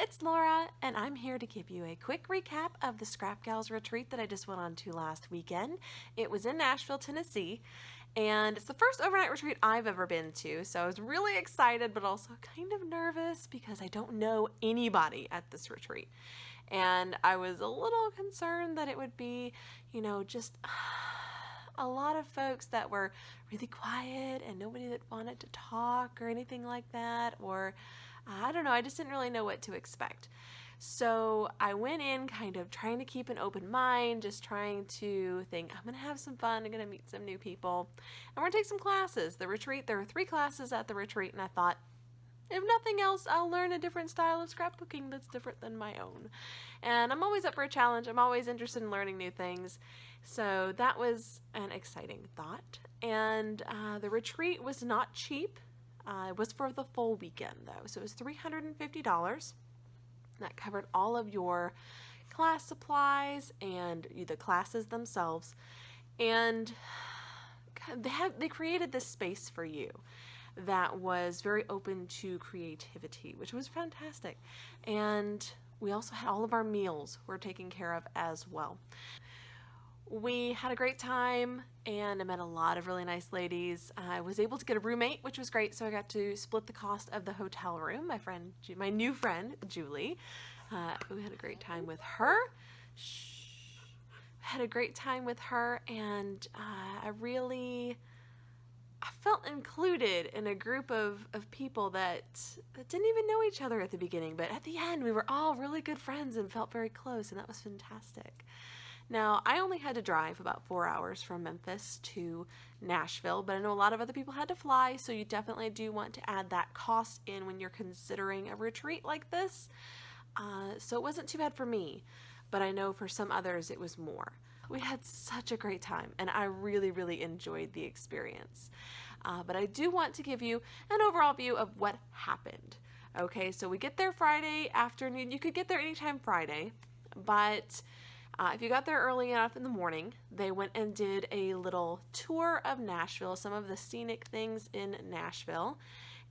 it's Laura, and I'm here to give you a quick recap of the Scrap Gals retreat that I just went on to last weekend. It was in Nashville, Tennessee, and it's the first overnight retreat I've ever been to, so I was really excited but also kind of nervous because I don't know anybody at this retreat. And I was a little concerned that it would be, just a lot of folks that were really quiet and nobody that wanted to talk or anything like that, or I don't know, I just didn't really know what to expect. So I went in kind of trying to keep an open mind, just trying to think, I'm going to have some fun, I'm going to meet some new people, and we're going to take some classes. The retreat, there were 3 classes at the retreat, and I thought, if nothing else, I'll learn a different style of scrapbooking that's different than my own. And I'm always up for a challenge. I'm always interested in learning new things. So that was an exciting thought. And the retreat was not cheap. It was for the full weekend, though. So it was $350. That covered all of your class supplies and the classes themselves. And they created this space for you that was very open to creativity, which was fantastic. And we also had all of our meals were taken care of as well. We had a great time, and I met a lot of really nice ladies. I was able to get a roommate, which was great, so I got to split the cost of the hotel room. My new friend, Julie, we had a great time with her. And I felt included in a group of people that didn't even know each other at the beginning, but at the end we were all really good friends and felt very close, and that was fantastic. Now, I only had to drive about 4 hours from Memphis to Nashville, but I know a lot of other people had to fly, so you definitely do want to add that cost in when you're considering a retreat like this. So it wasn't too bad for me, but I know for some others it was more. We had such a great time, and I really, really enjoyed the experience. But I do want to give you an overall view of what happened. Okay, so we get there Friday afternoon. You could get there anytime Friday, but if you got there early enough in the morning, they went and did a little tour of Nashville, some of the scenic things in Nashville,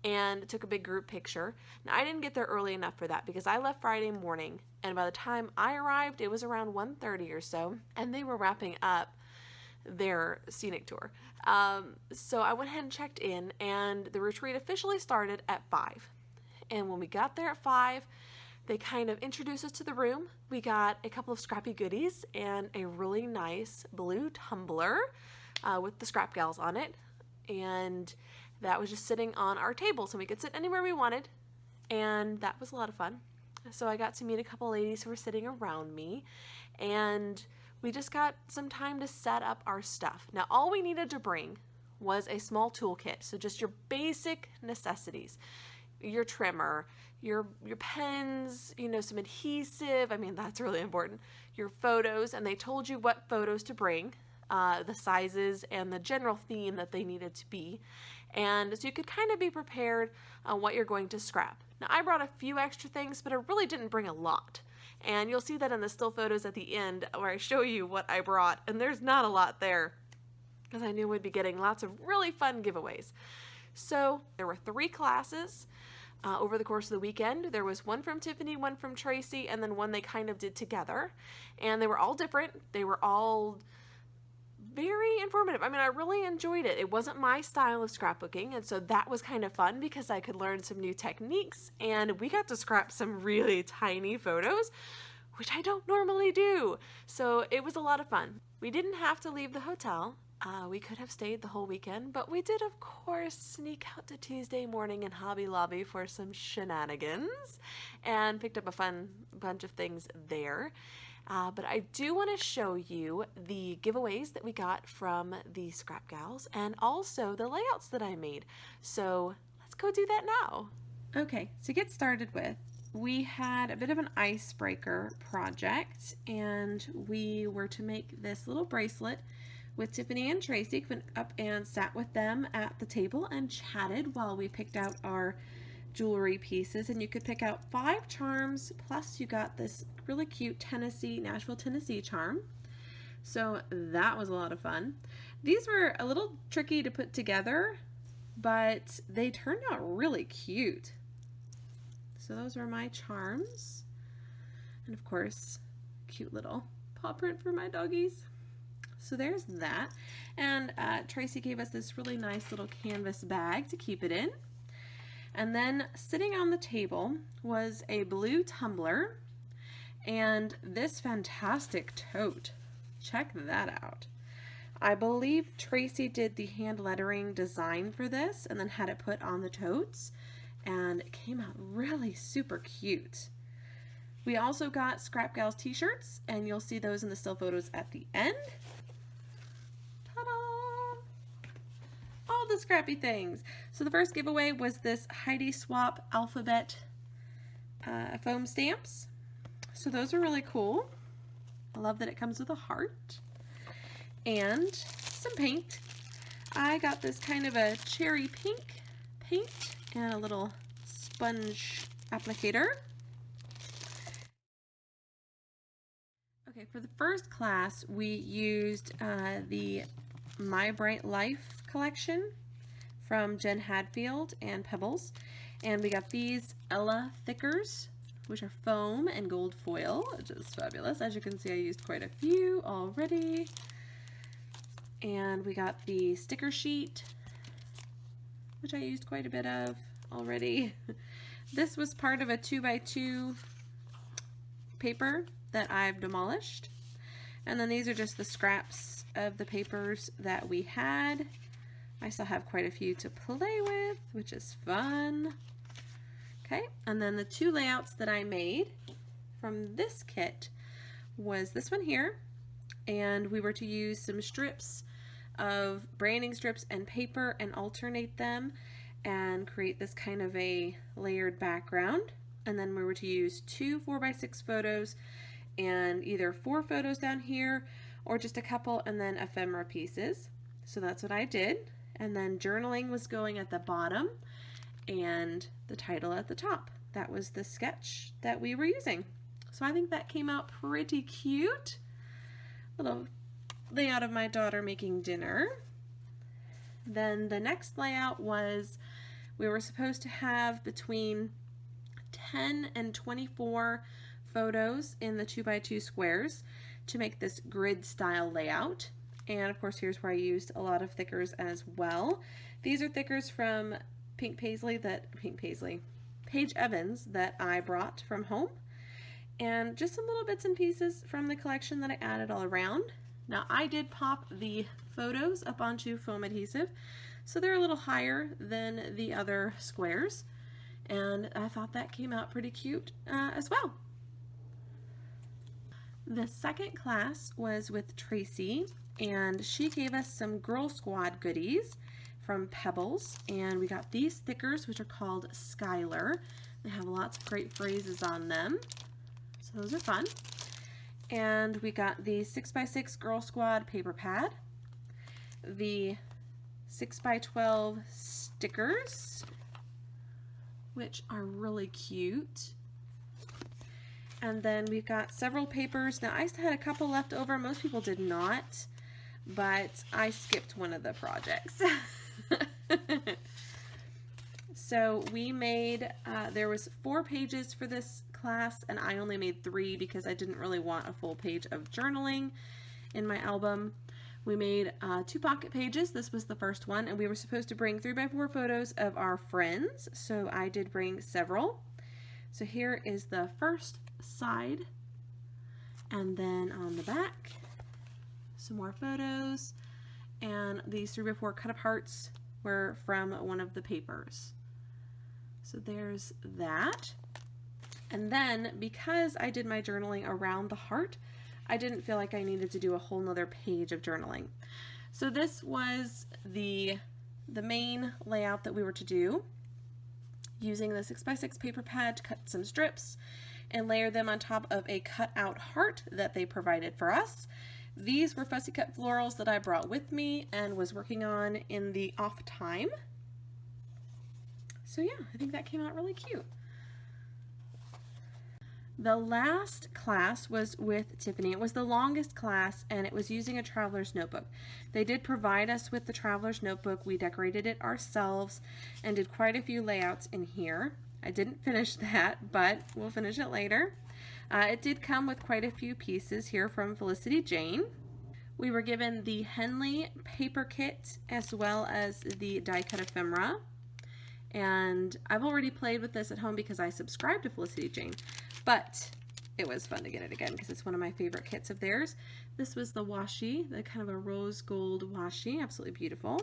and took a big group picture. Now, I didn't get there early enough for that because I left Friday morning, and by the time I arrived, it was around 1:30 or so, and they were wrapping up their scenic tour. So I went ahead and checked in, and the retreat officially started at 5. And when we got there at 5, they kind of introduced us to the room. We got a couple of scrappy goodies and a really nice blue tumbler with the Scrap Gals on it. And that was just sitting on our table, so we could sit anywhere we wanted. And that was a lot of fun. So I got to meet a couple ladies who were sitting around me, and we just got some time to set up our stuff. Now, all we needed to bring was a small toolkit, so just your basic necessities. Your trimmer, your pens, some adhesive. I mean, that's really important. Your photos, and they told you what photos to bring, the sizes, and the general theme that they needed to be. And so you could kind of be prepared on what you're going to scrap. Now, I brought a few extra things, but I really didn't bring a lot. And you'll see that in the still photos at the end where I show you what I brought, and there's not a lot there because I knew we'd be getting lots of really fun giveaways. So there were 3 classes over the course of the weekend. There was one from Tiffany, one from Tracie, and then one they kind of did together. And they were all different. They were all very informative. I mean, I really enjoyed it. It wasn't my style of scrapbooking, and so that was kind of fun because I could learn some new techniques, and we got to scrap some really tiny photos, which I don't normally do. So it was a lot of fun. We didn't have to leave the hotel. We could have stayed the whole weekend, but we did, of course, sneak out to Tuesday morning in Hobby Lobby for some shenanigans and picked up a fun bunch of things there. But I do want to show you the giveaways that we got from the Scrap Gals and also the layouts that I made. So let's go do that now. Okay, to get started with, we had a bit of an icebreaker project, and we were to make this little bracelet with Tiffany and Tracie. Went up and sat with them at the table and chatted while we picked out our jewelry pieces, and you could pick out 5 charms, plus you got this really cute Nashville, Tennessee charm. So that was a lot of fun. These were a little tricky to put together, but they turned out really cute. So those are my charms. And of course, cute little paw print for my doggies. So there's that. And Tracie gave us this really nice little canvas bag to keep it in. And then sitting on the table was a blue tumbler and this fantastic tote. Check that out. I believe Tracie did the hand lettering design for this and then had it put on the totes, and it came out really super cute. We also got Scrap Gals t-shirts, and you'll see those in the still photos at the end. Ta-da! All the scrappy things. So the first giveaway was this Heidi Swap alphabet foam stamps. So those are really cool. I love that it comes with a heart. And some paint. I got this kind of a cherry pink paint and a little sponge applicator. Okay, for the first class we used the My Bright Life collection from Jen Hadfield and Pebbles, and we got these Ella thickers, which are foam and gold foil, which is fabulous. As you can see, I used quite a few already. And we got the sticker sheet, which I used quite a bit of already. This was part of a 2x2 paper that I've demolished. And then these are just the scraps of the papers that we had. I still have quite a few to play with, which is fun. Okay, and then the two layouts that I made from this kit was this one here, and we were to use some strips of branding strips and paper and alternate them and create this kind of a layered background. And then we were to use two 4x6 photos and either 4 photos down here or just a couple, and then ephemera pieces. So that's what I did. And then journaling was going at the bottom and the title at the top. That was the sketch that we were using. So I think that came out pretty cute. Little layout of my daughter making dinner. Then the next layout was we were supposed to have between 10 and 24 photos in the 2x2 squares to make this grid style layout. And of course, here's where I used a lot of thickers as well. These are thickers from Paige Evans that I brought from home, and just some little bits and pieces from the collection that I added all around. Now I did pop the photos up onto foam adhesive, so they're a little higher than the other squares, and I thought that came out pretty cute as well. The second class was with Tracie, and she gave us some Girl Squad goodies from Pebbles, and we got these stickers, which are called Skylar. They have lots of great phrases on them, so those are fun. And we got the 6x6 Girl Squad paper pad, the 6x12 stickers, which are really cute. And then we've got several papers. Now I still had a couple left over. Most people did not, but I skipped one of the projects. So we made, there was 4 pages for this class, and I only made 3 because I didn't really want a full page of journaling in my album. We made 2 pocket pages. This was the first one, and we were supposed to bring 3x4 photos of our friends, so I did bring several. So here is the first side, and then on the back some more photos, and these 3x4 cut up hearts were from one of the papers. So there's that. And then because I did my journaling around the heart, I didn't feel like I needed to do a whole nother page of journaling. So this was the main layout that we were to do, using the 6x6 paper pad to cut some strips and layer them on top of a cut out heart that they provided for us. These were fussy cut florals that I brought with me and was working on in the off time. So yeah, I think that came out really cute. The last class was with Tiffany. It was the longest class, and it was using a traveler's notebook. They did provide us with the traveler's notebook. We decorated it ourselves and did quite a few layouts in here. I didn't finish that, but we'll finish it later. It did come with quite a few pieces here from Felicity Jane. We were given the Henley paper kit as well as the die cut ephemera. And I've already played with this at home because I subscribe to Felicity Jane, but it was fun to get it again because it's one of my favorite kits of theirs. This was the washi, the kind of a rose gold washi, absolutely beautiful.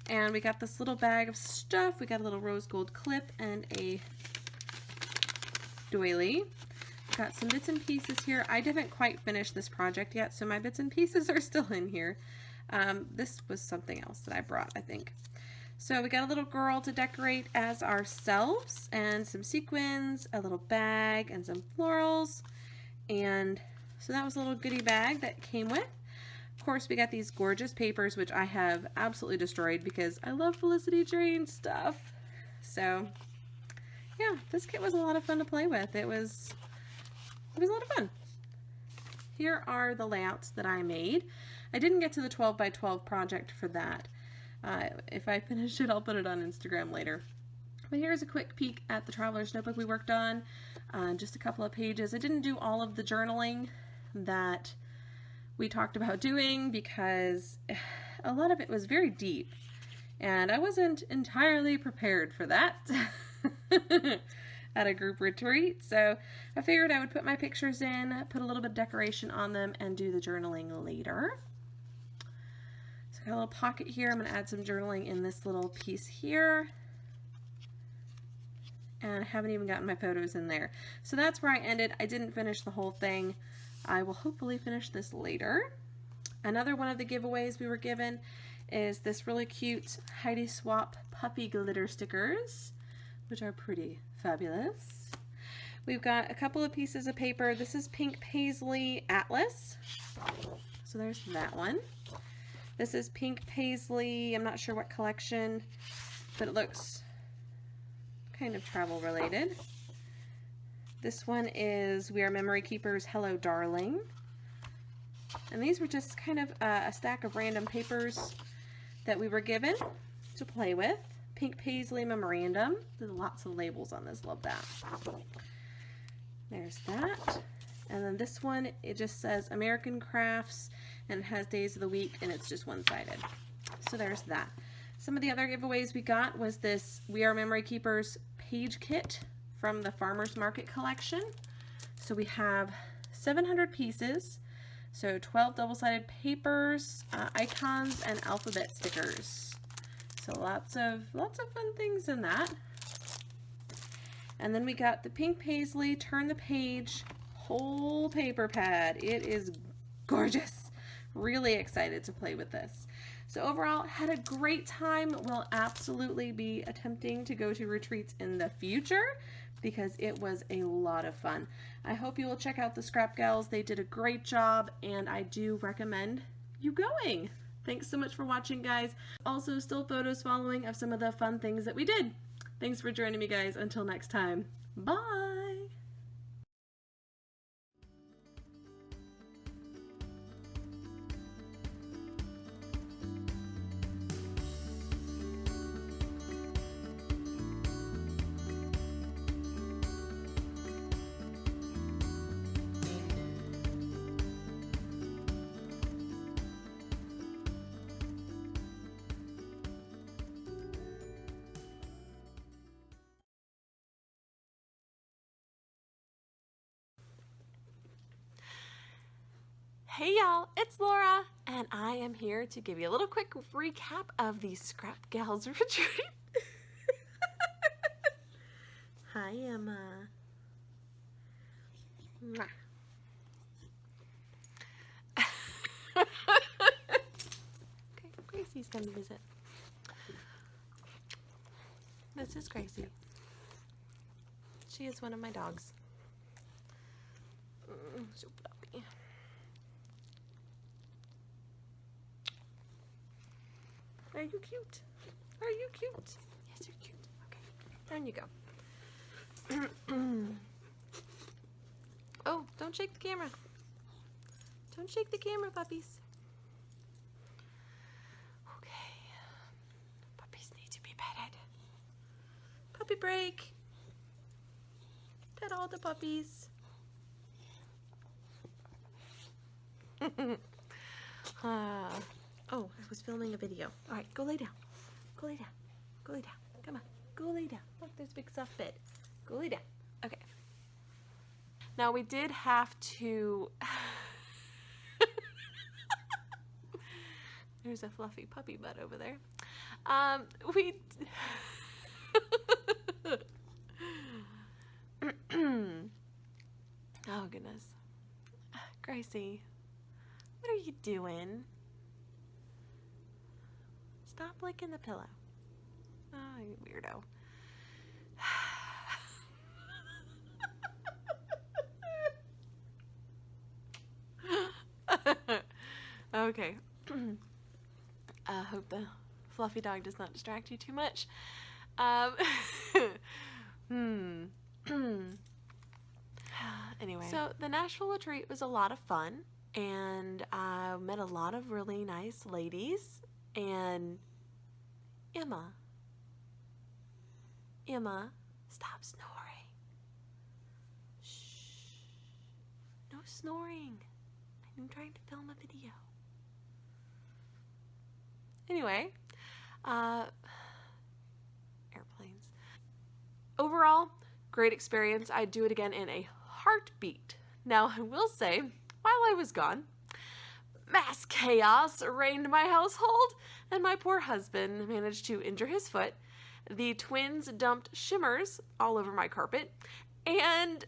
And we got this little bag of stuff. We got a little rose gold clip and a doily. Got some bits and pieces here. I didn't quite finish this project yet, so my bits and pieces are still in here. This was something else that I brought, I think. So we got a little girl to decorate as ourselves, and some sequins, a little bag, and some florals. And so that was a little goodie bag that came with. Of course, we got these gorgeous papers, which I have absolutely destroyed because I love Felicity Jane stuff. So yeah, this kit was a lot of fun to play with. It was a lot of fun. Here are the layouts that I made. I didn't get to the 12 by 12 project for that. If I finish it, I'll put it on Instagram later. But here's a quick peek at the traveler's notebook we worked on. Just a couple of pages. I didn't do all of the journaling that we talked about doing because a lot of it was very deep and I wasn't entirely prepared for that at a group retreat. So I figured I would put my pictures in, put a little bit of decoration on them, and do the journaling later. So I got a little pocket here. I'm going to add some journaling in this little piece here. And I haven't even gotten my photos in there. So that's where I ended. I didn't finish the whole thing. I will hopefully finish this later. Another one of the giveaways we were given is this really cute Heidi Swap puppy glitter stickers, which are pretty fabulous. We've got a couple of pieces of paper. This is Pink Paisley Atlas. So there's that one. This is Pink Paisley, I'm not sure what collection, but it looks kind of travel related. This one is We Are Memory Keepers Hello Darling. And these were just kind of a stack of random papers that we were given to play with. Pink Paisley Memorandum. There's lots of labels on this, love that. There's that. And then this one, it just says American Crafts, and it has days of the week, and it's just one-sided. So there's that. Some of the other giveaways we got was this We Are Memory Keepers page kit from the Farmers Market collection. So we have 700 pieces, so 12 double-sided papers, icons, and alphabet stickers. So lots of fun things in that. And then we got the Pink Paisley Turn the Page whole paper pad. It is gorgeous. Really excited to play with this. So overall, had a great time. We'll absolutely be attempting to go to retreats in the future because it was a lot of fun. I hope you will check out the Scrap Gals. They did a great job, and I do recommend you going. Thanks so much for watching, guys. Also, still photos following of some of the fun things that we did. Thanks for joining me, guys. Until next time, bye! Hey y'all, it's Laura, and I am here to give you a little quick recap of the Scrap Gals retreat. Hi, Emma. Mwah. Okay, Gracie's come to visit. This is Gracie. She is one of my dogs. So puppy. Are you cute? Are you cute? Yes, you're cute. Okay, down you go. Oh, don't shake the camera. Don't shake the camera, puppies. Okay. Puppies need to be petted. Puppy break. Look at all the puppies. Oh, I was filming a video. All right, go lay down. Go lay down. Go lay down. Come on. Go lay down. Look, there's a big soft bed. Go lay down. Okay. Now we did have to... There's a fluffy puppy butt over there. We... Oh, goodness. Gracie, what are you doing? Stop licking the pillow. Oh, you weirdo. Okay. I hope the fluffy dog does not distract you too much. Anyway, so the Nashville retreat was a lot of fun, and I met a lot of really nice ladies. And Emma, stop snoring. Shh. No snoring. I'm trying to film a video. Anyway, airplanes. Overall, great experience. I'd do it again in a heartbeat. Now, I will say, while I was gone, mass chaos reigned my household, and my poor husband managed to injure his foot. The twins dumped shimmers all over my carpet, and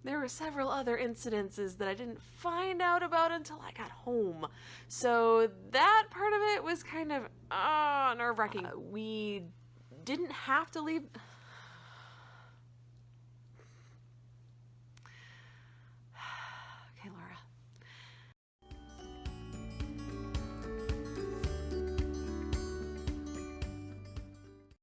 there were several other incidences that I didn't find out about until I got home. So that part of it was kind of nerve-wracking. We didn't have to leave...